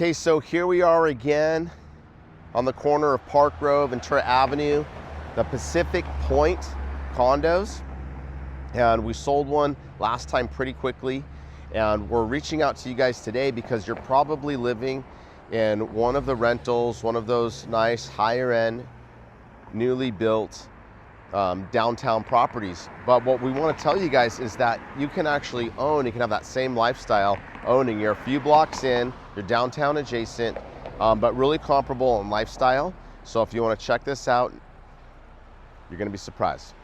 Okay, so here we are again on the corner of Park Road, Ventura Avenue, the Pacific Point condos. And we sold one last time pretty quickly. And we're reaching out to you guys today because you're probably living in one of the rentals, one of those nice higher end, newly built downtown properties. But what we want to tell you guys is that you can actually own, you can have that same lifestyle owning. You're a few blocks in, you're downtown adjacent, but really comparable in lifestyle. So if you want to check this out, you're going to be surprised.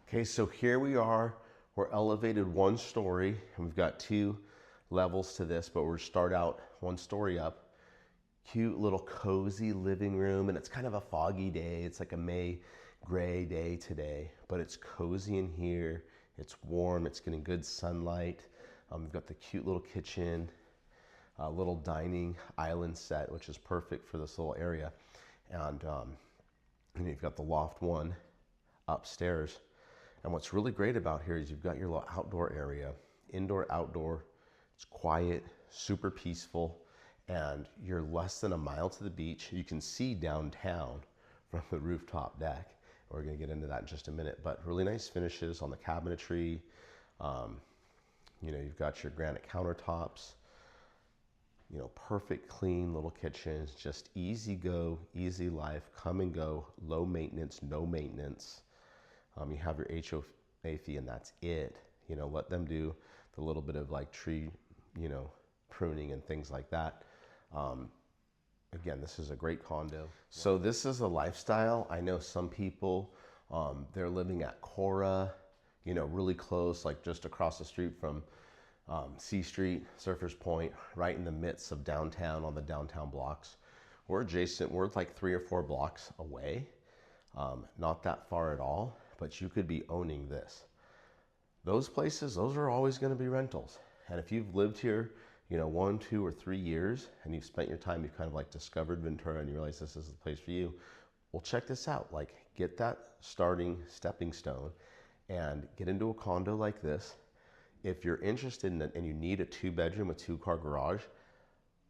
Okay, so here we are. We're elevated one story, and we've got two levels to this, but we'll start out one story up. Cute little cozy living room, and it's kind of a foggy day. It's like a May gray day today, but it's cozy in here. It's warm, it's getting good sunlight. We've got the cute little kitchen, little dining island set, which is perfect for this little area. And you've got the loft one upstairs. And what's really great about here is you've got your little outdoor area, indoor, outdoor. It's quiet, super peaceful, and you're less than a mile to the beach. You can see downtown from the rooftop deck. We're gonna get into that in just a minute, but really nice finishes on the cabinetry. You know, you've got your granite countertops, you know, perfect clean little kitchens, just easy go, easy life, come and go, low maintenance, no maintenance. You have your HOA fee and that's it. You know, let them do the little bit of like tree, you know, pruning and things like that. Again, this is a great condo. So this is a lifestyle. I know some people, they're living at Cora, you know, really close, like just across the street from C Street, Surfers Point, right in the midst of downtown on the downtown blocks. We're adjacent, we're like 3 or 4 blocks away. Not that far at all, but you could be owning this. Those places, those are always gonna be rentals. And if you've lived here, you know, 1, 2, or 3 years, and you've spent your time, you've kind of like discovered Ventura and you realize this is the place for you, well, check this out. Like, get that starting stepping stone and get into a condo like this. If you're interested in it and you need a 2-bedroom, a 2-car garage,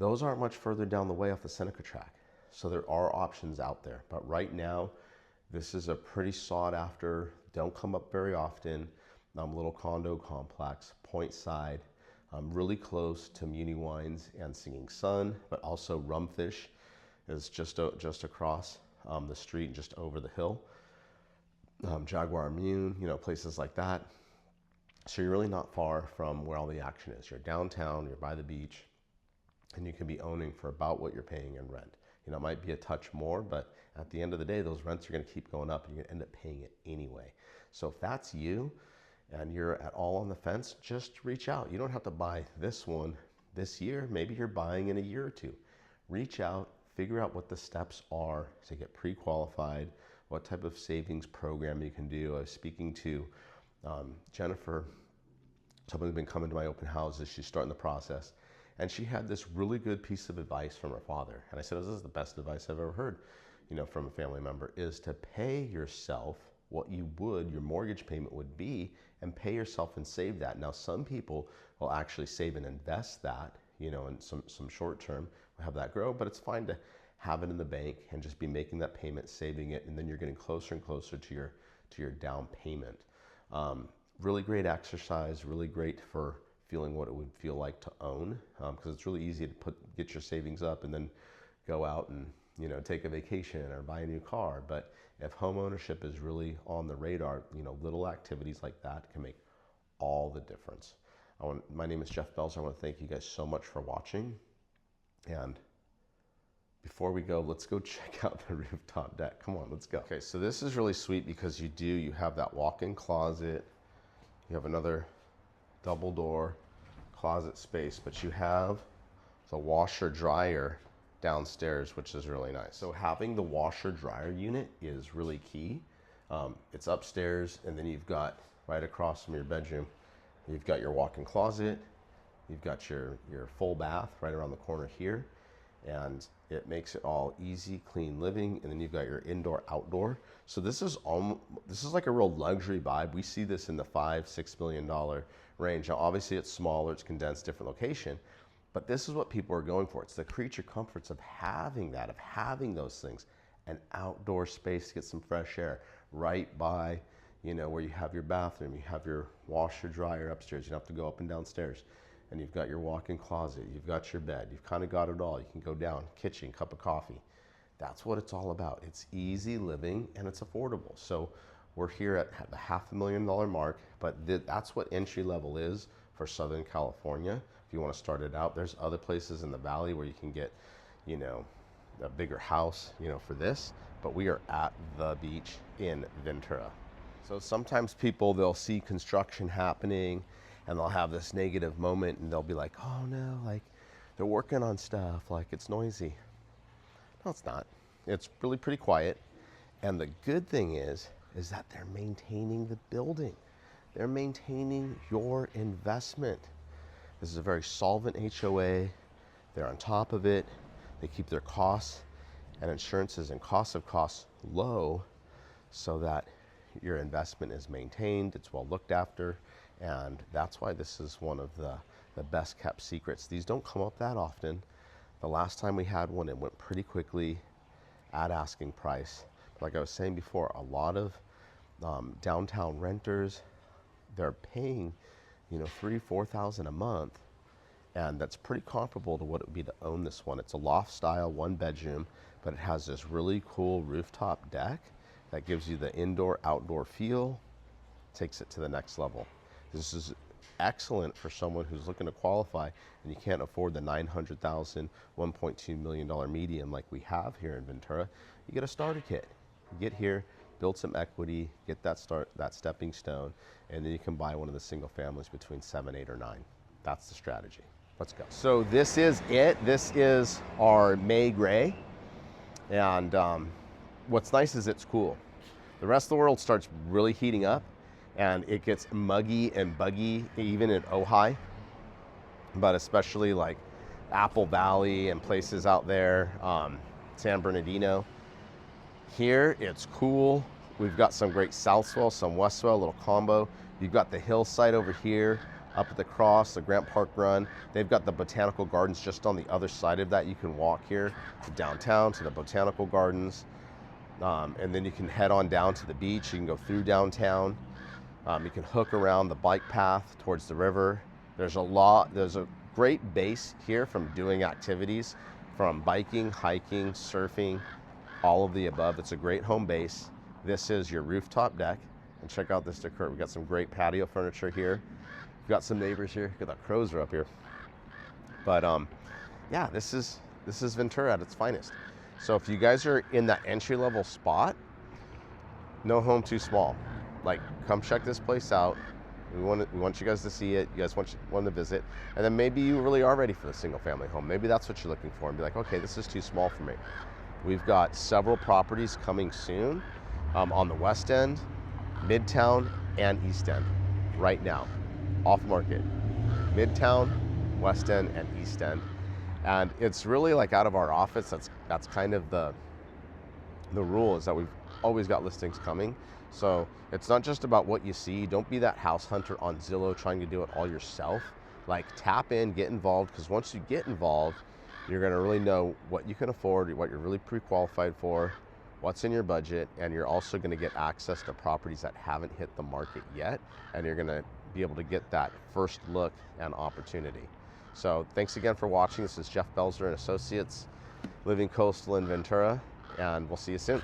those aren't much further down the way off the Seneca track. So there are options out there. But right now, this is a pretty sought after, don't come up very often, little condo complex, point side. Really close to Muni Wines and Singing Sun, but also Rumfish is just across the street, just over the hill. Jaguar Immune, you know, places like that. So you're really not far from where all the action is. You're downtown, you're by the beach, and you can be owning for about what you're paying in rent. You know, it might be a touch more, but at the end of the day, those rents are gonna keep going up and you're gonna end up paying it anyway. So if that's you, and you're at all on the fence, just reach out. You don't have to buy this one this year. Maybe you're buying in a year or 2. Reach out, figure out what the steps are to get pre-qualified, what type of savings program you can do. I was speaking to Jennifer, someone who's been coming to my open houses. She's starting the process. And she had this really good piece of advice from her father. And I said, this is the best advice I've ever heard, you know, from a family member, is to pay yourself what you would, your mortgage payment would be, and pay yourself and save that. Now, some people will actually save and invest that, you know, in some short term, have that grow, but it's fine to have it in the bank and just be making that payment, saving it, and then you're getting closer and closer to your down payment. Really great exercise, really great for feeling what it would feel like to own, because it's really easy to get your savings up and then go out and, you know, take a vacation or buy a new car. But if home ownership is really on the radar, you know, little activities like that can make all the difference. My name is Jeff Belzer. I want to thank you guys so much for watching. And before we go, let's go check out the rooftop deck. Come on, let's go. Okay, so this is really sweet because you have that walk-in closet. You have another double door closet space, but you have the washer dryer downstairs, which is really nice. So having the washer dryer unit is really key. It's upstairs, and then you've got right across from your bedroom, you've got your walk-in closet, you've got your full bath right around the corner here, and it makes it all easy, clean living. And then you've got your indoor, outdoor. So this is like a real luxury vibe. We see this in the $5-6 million range. Now, obviously it's smaller, it's condensed, different location, but this is what people are going for. It's the creature comforts of having that, of having those things, an outdoor space to get some fresh air right by, you know, where you have your bathroom, you have your washer dryer upstairs. You don't have to go up and downstairs. And you've got your walk-in closet, you've got your bed, you've kind of got it all. You can go down, kitchen, cup of coffee. That's what it's all about. It's easy living and it's affordable. So we're here at the $500,000 mark, but that's what entry level is for Southern California. If you want to start it out, there's other places in the valley where you can get, you know, a bigger house, you know, for this, but we are at the beach in Ventura. So sometimes people, they'll see construction happening and they'll have this negative moment and they'll be like, oh no, like they're working on stuff, like it's noisy. No, it's not. It's really pretty quiet. And the good thing is that they're maintaining the building. They're maintaining your investment. This is a very solvent HOA. They're on top of it. They keep their costs and insurances and costs of costs low so that your investment is maintained, it's well looked after, and that's why this is one of the best kept secrets. These don't come up that often. The last time we had one, it went pretty quickly at asking price. Like I was saying before, a lot of downtown renters, they're paying, you know, $3,000-4,000 a month, and that's pretty comparable to what it would be to own this one. It's a loft style, 1 bedroom, but it has this really cool rooftop deck that gives you the indoor outdoor feel, takes it to the next level. This is excellent for someone who's looking to qualify and you can't afford the $900,000, $1.2 million medium like we have here in Ventura. You get a starter kit. You get here, build some equity, get that stepping stone, and then you can buy one of the single families between 7, 8, or 9. That's the strategy. Let's go. So this is it. This is our May gray. And what's nice is it's cool. The rest of the world starts really heating up and it gets muggy and buggy even in Ojai, but especially like Apple Valley and places out there, San Bernardino. Here it's cool. We've got some great south swell, some west swell, a little combo. You've got the hillside over here, up at the cross, the Grant Park Run. They've got the botanical gardens just on the other side of that. You can walk here to downtown to the botanical gardens. And then you can head on down to the beach. You can go through downtown. You can hook around the bike path towards the river. There's a great base here from doing activities, from biking, hiking, surfing, all of the above. It's a great home base. This is your rooftop deck. And check out this decor. We've got some great patio furniture here. We've got some neighbors here. Look at that, crows are up here. But yeah, this is Ventura at its finest. So if you guys are in that entry-level spot, no home too small. Like, come check this place out. We want you guys to see it. You guys want to visit. And then maybe you really are ready for the single-family home. Maybe that's what you're looking for and be like, okay, this is too small for me. We've got several properties coming soon on the West End, Midtown, and East End right now, off market. Midtown, West End, and East End. And it's really like out of our office, that's kind of the rule, is that we've always got listings coming. So it's not just about what you see. Don't be that house hunter on Zillow trying to do it all yourself. Like, tap in, get involved, because once you get involved, you're gonna really know what you can afford, what you're really pre-qualified for, what's in your budget, and you're also gonna get access to properties that haven't hit the market yet, and you're gonna be able to get that first look and opportunity. So thanks again for watching. This is Jeff Belzer and Associates, Living Coastal in Ventura, and we'll see you soon.